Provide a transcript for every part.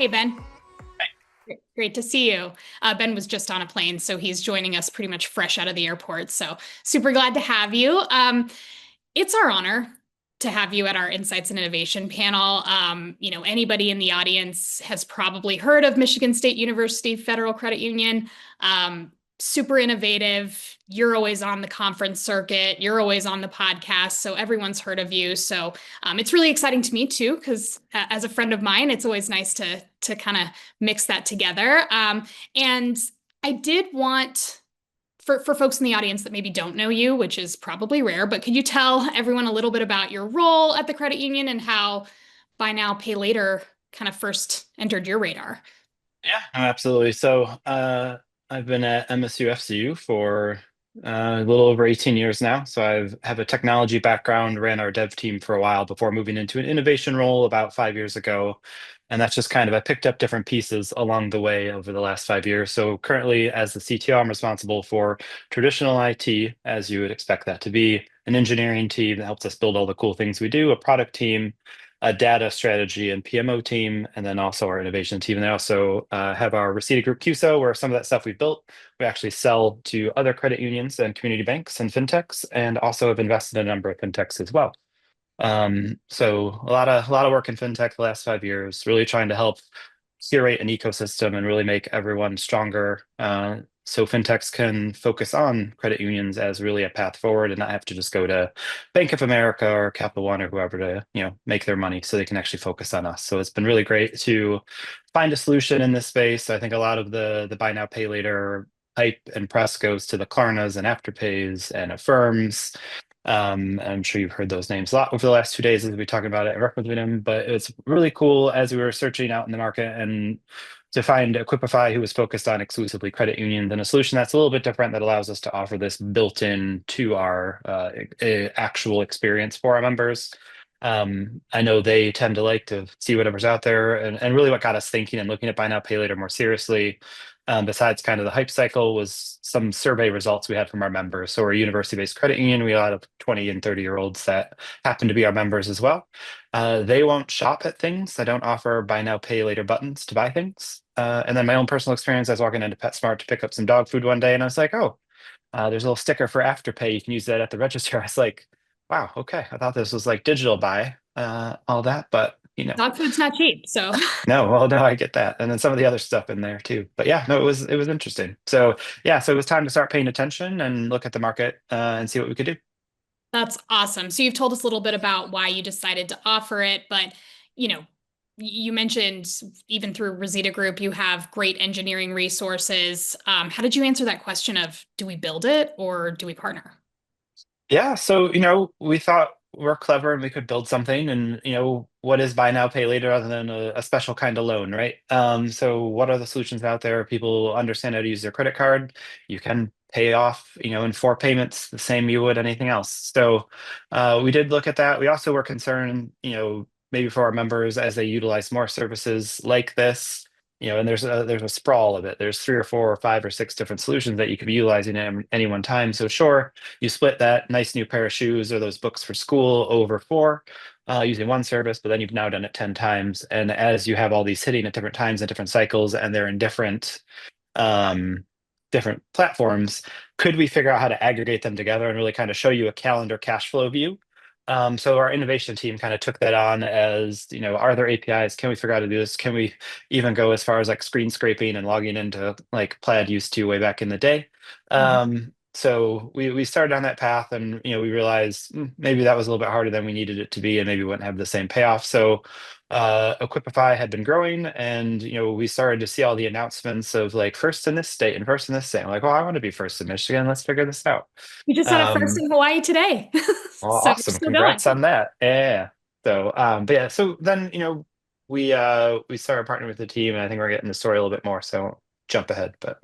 Hey, Ben. Great to see you. Ben was just on a plane, so he's joining us pretty much fresh out of the airport. So super glad to have you. It's our honor to have you at our Insights and Innovation panel. Anybody in the audience has probably heard of Michigan State University Federal Credit Union. Super innovative. You're always on the conference circuit. You're always on the podcast, so everyone's heard of you. So it's really exciting to me too, because as a friend of mine, it's always nice to kind of mix that together. And I did want for folks in the audience that maybe don't know you, which is probably rare, but could you tell everyone a little bit about your role at the credit union and how buy now, pay later kind of first entered your radar? Yeah, absolutely. I've been at MSU FCU for a little over 18 years now. So I've have a technology background, ran our dev team for a while before moving into an innovation role about 5 years ago. And that's just kind of, I picked up different pieces along the way over the last 5 years. So currently, as the CTO, I'm responsible for traditional IT, as you would expect that to be, an engineering team that helps us build all the cool things we do, a product team, a data strategy and PMO team, and then also our innovation team. And they also have our Reseda Group QSO, where some of that stuff we built, we actually sell to other credit unions and community banks and fintechs, and also have invested in a number of fintechs as well. So a lot of work in fintech the last 5 years, really trying to help curate an ecosystem and really make everyone stronger. So fintechs can focus on credit unions as really a path forward and not have to just go to Bank of America or Capital One or whoever to, make their money so they can actually focus on us. So it's been really great to find a solution in this space. I think a lot of the buy now, pay later hype and press goes to the Klarnas and Afterpays and Affirms. I'm sure you've heard those names a lot over the last 2 days as we've been talking about it and referencing them, but it's really cool as we were searching out in the market and to find Equipify who was focused on exclusively credit unions and a solution that's a little bit different that allows us to offer this built-in to our actual experience for our members. I know they tend to like to see whatever's out there, and really what got us thinking and looking at buy now, pay later more seriously, besides kind of the hype cycle, was some survey results we had from our members. So we're a university-based credit union. We have a lot of 20 and 30-year-olds that happen to be our members as well. They won't shop at things. I don't offer buy now, pay later buttons to buy things. And then my own personal experience, I was walking into PetSmart to pick up some dog food one day, and I was like, oh, there's a little sticker for Afterpay. You can use that at the register. I was like, wow, okay. I thought this was like digital buy, all that, but Dog food's not cheap, so no, well, no, I get that. And then some of the other stuff in there too. But yeah, no, it was interesting. So yeah, so it was time to start paying attention and look at the market and see what we could do. that's awesome. So you've told us a little bit about why you decided to offer it, but you know, you mentioned even through Reseda Group, you have great engineering resources. How did you answer that question of do we build it or do we partner? Yeah, so we thought we're clever and we could build something. And what is buy now, pay later other than a special kind of loan, right? So what are the solutions out there? People understand how to use their credit card. You can pay off, in 4 payments the same you would anything else. So we did look at that. We also were concerned, maybe for our members as they utilize more services like this. And there's a sprawl of it. There's 3 or 4 or 5 or 6 different solutions that you could be utilizing at any one time. So sure, you split that nice new pair of shoes or those books for school over four using one service, but then you've now done it 10 times. And as you have all these hitting at different times and different cycles, and they're in um, different platforms, could we figure out how to aggregate them together and really kind of show you a calendar cash flow view? So our innovation team kind of took that on as, are there APIs? Can we figure out how to do this? Can we even go as far as like screen scraping and logging into like Plaid used to way back in the day? So we started on that path and we realized maybe that was a little bit harder than we needed it to be and maybe wouldn't have the same payoff. So Equipify had been growing and we started to see all the announcements of like first in this state and first in this state. I'm like, well, I want to be first in Michigan. Let's figure this out. You just had a first Um, in Hawaii today. well, So you're awesome. still going. Congrats on that. Yeah. So, but yeah, so then, we started partnering with the team and I think we're getting the story a little bit more. So jump ahead, but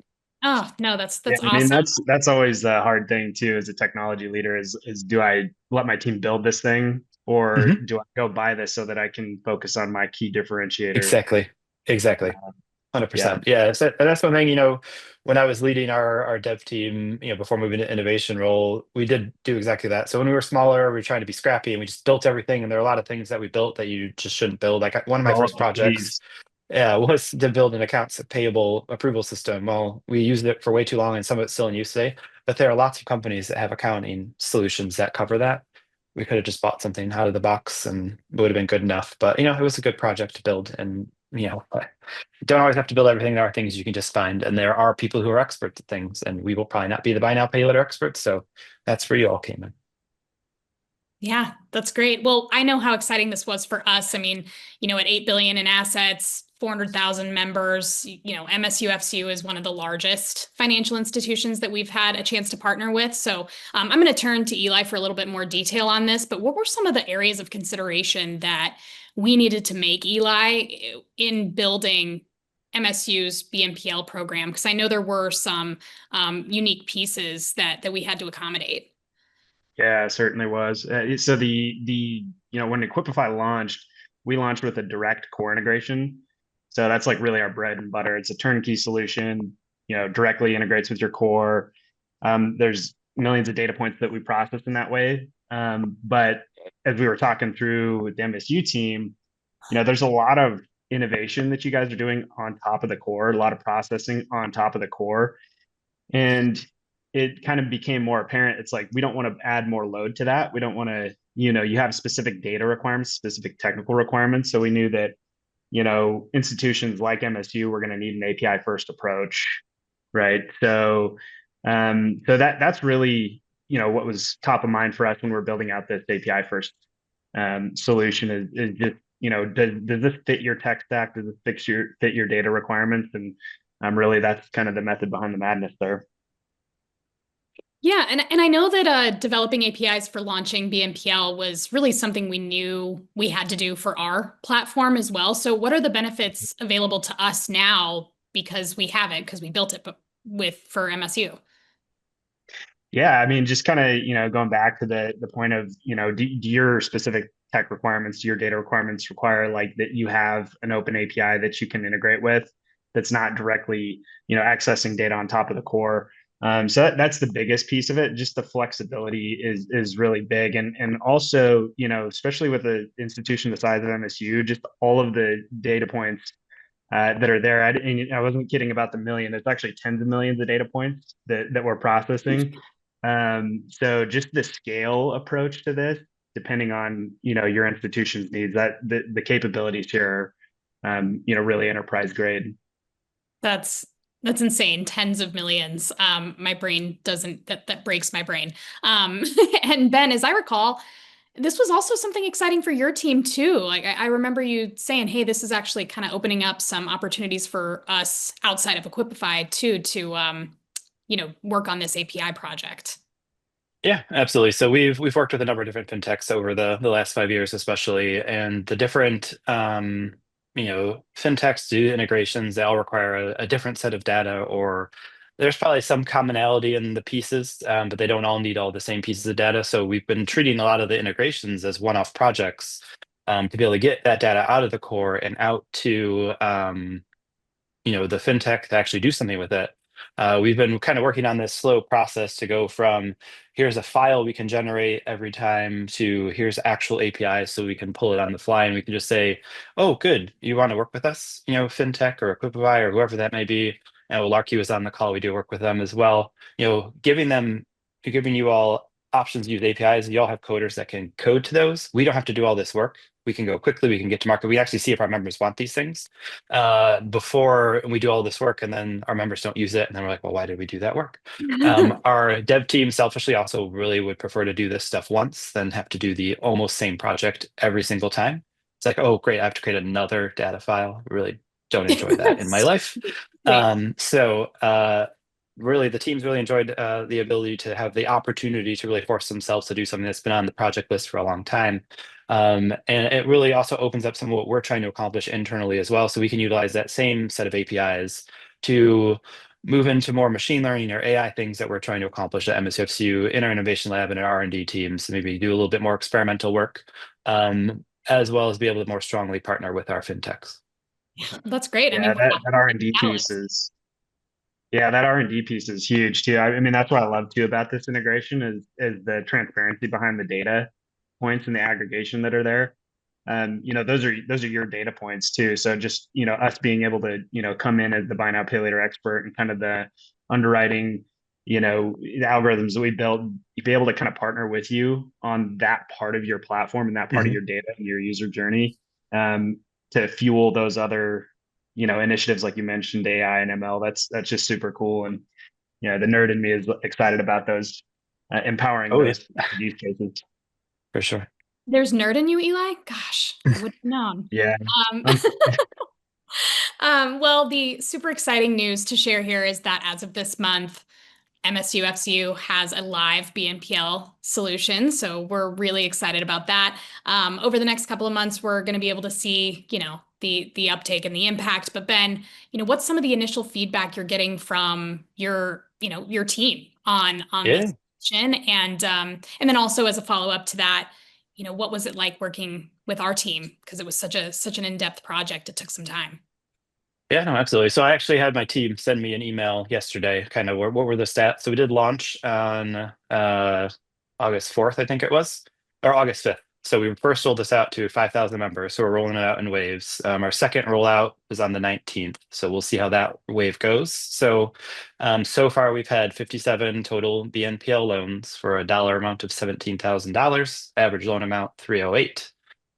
Oh, no, Yeah, that's I mean awesome. that's always the hard thing too as a technology leader is do I let my team build this thing or Mhm. do I go buy this so that I can focus on my key differentiator? Exactly. Exactly. Yeah. 100%. Yeah. So, and that's one thing, when I was leading our dev team, before moving to innovation role, we did do exactly that. So when we were smaller, we were trying to be scrappy and we just built everything. And there are a lot of things that we built that you just shouldn't build. Like one of my Roll up first the projects sleeves. Yeah, was to build an accounts payable approval system. Well, we used it for way too long and some of it's still in use today, but there are lots of companies that have accounting solutions that cover that. We could have just bought something out of the box and it would have been good enough. But it was a good project to build. And you don't always have to build everything. There are things you can just find, and there are people who are experts at things, and we will probably not be the buy now, pay later experts. So that's where you all came in. Yeah, that's great. Well, I know how exciting this was for us. I mean, at 8 billion in assets, 400,000 members, MSUFCU is one of the largest financial institutions that we've had a chance to partner with. So, I'm going to turn to Eli for a little bit more detail on this, but what were some of the areas of consideration that we needed to make, Eli, in building MSU's BNPL program? Because I know there were some unique pieces that we had to accommodate. Yeah, it certainly was. So when Equipify launched, we launched with a direct core integration. So that's like really our bread and butter. It's a turnkey solution, directly integrates with your core. There's millions of data points that we process in that way. But as we were talking through with the MSU team, there's a lot of innovation that you guys are doing on top of the core, a lot of processing on top of the core. And it kind of became more apparent. It's like, we don't want to add more load to that. We don't want to, you have specific data requirements, specific technical requirements. So we knew that, institutions like MSU were going to need an API first approach. Right. So that's really, what was top of mind for us when we're building out this API first solution is just, does this fit your tech stack? Does this fit your data requirements? And really, that's kind of the method behind the madness there. Yeah, and I know that developing APIs for launching BNPL was really something we knew we had to do for our platform as well. So what are the benefits available to us now because we have it, because we built it for MSU? Yeah, I mean, just kind of, going back to the point of, do your specific tech requirements, do your data requirements require like that you have an open API that you can integrate with that's not directly, accessing data on top of the core. So that's the biggest piece of it. Just the flexibility is really big, and also, especially with an institution the size of MSU, just all of the data points that are there. I wasn't kidding about the million. There's actually tens of millions of data points that we're processing. So just the scale approach to this, depending on your institution's needs, that the capabilities here are really enterprise grade. That's that's insane. Tens of millions. My brain doesn't that breaks my brain. And Ben, as I recall, this was also something exciting for your team too. Like I remember you saying, "Hey, this is actually kind of opening up some opportunities for us outside of Equipify too to work on this API project." Yeah, absolutely. So we've worked with a number of different fintechs over the last 5 years, especially, and the different fintechs do integrations. They all require a different set of data, or there's probably some commonality in the pieces, but they don't all need all the same pieces of data. So we've been treating a lot of the integrations as one-off projects to be able to get that data out of the core and out to the fintech to actually do something with it. We've been kind of working on this slow process to go from here's a file we can generate every time to here's actual APIs so we can pull it on the fly and we can just say, oh, good, you want to work with us, fintech or Equipify or whoever that may be. And Larky was on the call. We do work with them as well. Giving you all options to use APIs. You all have coders that can code to those. We don't have to do all this work. We can go quickly. We can get to market. We actually see if our members want these things before we do all this work, and then our members don't use it, and then we're like, well, why did we do that work? Our dev team selfishly also really would prefer to do this stuff once than have to do the almost same project every single time. It's like, oh, great, I have to create another data file. Really don't enjoy that in my life. Sweet. Really, the teams really enjoyed the ability to have the opportunity to really force themselves to do something that's been on the project list for a long time. And it really also opens up some of what we're trying to accomplish internally as well. So we can utilize that same set of APIs to move into more machine learning or AI things that we're trying to accomplish at MSFCU in our innovation lab and our R&D teams. Maybe do a little bit more experimental work, as well as be able to more strongly partner with our fintechs. That's great. I Yeah, mean, that R&D piece catalyst. is yeah, that R&D piece is huge too. I mean, that's what I love too about this integration is the transparency behind the data points and the aggregation that are there. those are your data points too. So just, us being able to, come in as the buy now, pay later expert and kind of the underwriting, the algorithms that we built, you'd be able to kind of partner with you on that part of your platform and that part of Hmm. your data and your user journey, to fuel those other, initiatives like you mentioned, AI and ML. That's just super cool. And, the nerd in me is excited about those, empowering Oh yeah, those use cases. for sure. There's nerd in you, Eli? Gosh, I wouldn't have known. Yeah. Um, Um, well, the super exciting news to share here is that as of this month, MSU FCU has a live BNPL solution. So we're really excited about that. Over the next couple of months, we're going to be able to see, the uptake and the impact. But Ben, what's some of the initial feedback you're getting from your team on this Yeah. solution? And then also as a follow-up to that, what was it like working with our team? Because it was such an in-depth project. It took some time. Yeah, no, absolutely. So I actually had my team send me an email yesterday, kind of what were the stats. So we did launch on August 4th, I think it was, or August 5th. So we first rolled this out to 5,000 members. So we're rolling it out in waves. Our second rollout is on the 19th. So we'll see how that wave goes. So far we've had 57 total BNPL loans for a dollar amount of $17,000, average loan amount 308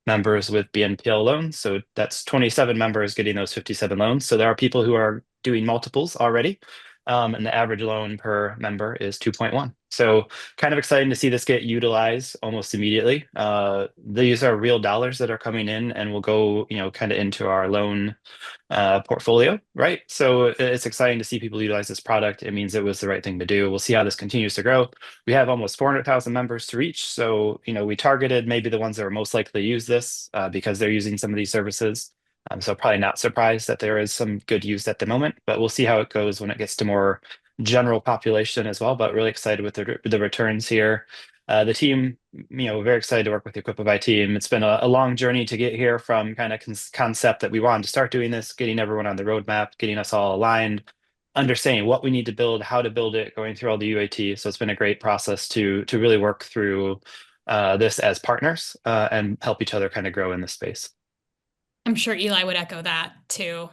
members with BNPL loans. So that's 27 members getting those 57 loans. So there are people who are doing multiples already. And the average loan per member is 2.1. So kind of exciting to see this get utilized almost immediately. These are real dollars that are coming in and will go, kind of into our loan portfolio, right? So it's exciting to see people utilize this product. It means it was the right thing to do. We'll see how this continues to grow. We have almost 400,000 members to reach. So, we targeted maybe the ones that are most likely to use this because they're using some of these services. So probably not surprised that there is some good use at the moment, but we'll see how it goes when it gets to more general population as well. But really excited with the returns here. The team, very excited to work with the Equipify team. It's been a long journey to get here from kind of concept that we wanted to start doing this, getting everyone on the roadmap, getting us all aligned, understanding what we need to build, how to build it, going through all the UAT. So it's been a great process to really work through this as partners and help each other kind of grow in this space. I'm sure Eli would echo that too.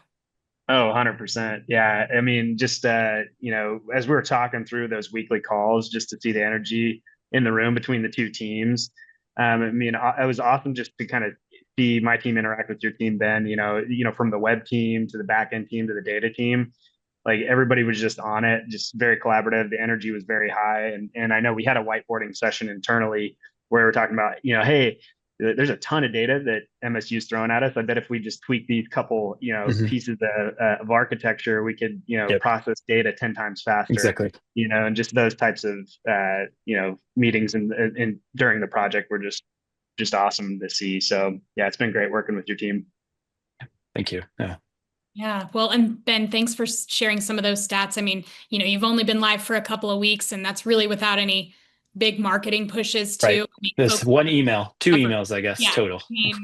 Oh, 100%. Yeah. I mean, just, as we were talking through those weekly calls, just to see the energy in the room between the two teams. I mean, it was awesome just to kind of see my team interact with your team, Ben, from the web team to the back end team to the data team. Like everybody was just on it, just very collaborative. The energy was very high. And I know we had a whiteboarding session internally where we're talking about, hey, there's a ton of data that MSU is throwing at us. I bet if we just tweak these couple, Mhm. pieces of architecture, we could, Yep, process data 10 times faster, exactly. and just those types of, meetings and during the project were just awesome to see. So yeah, it's been great working with your team. Thank you. Yeah. Yeah, well, and Ben, thanks for sharing some of those stats. I mean, you've only been live for a couple of weeks, and that's really without any big marketing pushes Right. too. I mean, This folks one email, two ever, emails, I guess, yeah, I total. mean,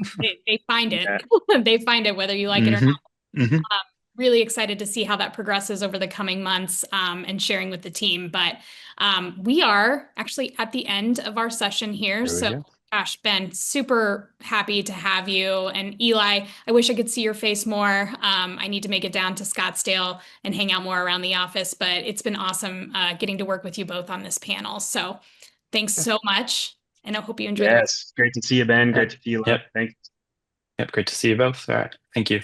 they find it. Yeah. They find it whether you like it or Hmm. not. Hmm. Really excited to see how that progresses over the coming months, and sharing with the team. But we are actually at the end of our session here. There we So, go. gosh, Ben, super happy to have you. And Eli, I wish I could see your face more. I need to make it down to Scottsdale and hang out more around the office. But it's been awesome getting to work with you both on this panel. So, thanks so much. And I hope you enjoy the rest. Yes. Great to see you, Ben. Yeah. Great to see you, Yep. Love. Thanks. Yep. Great to see you both. All right. Thank you.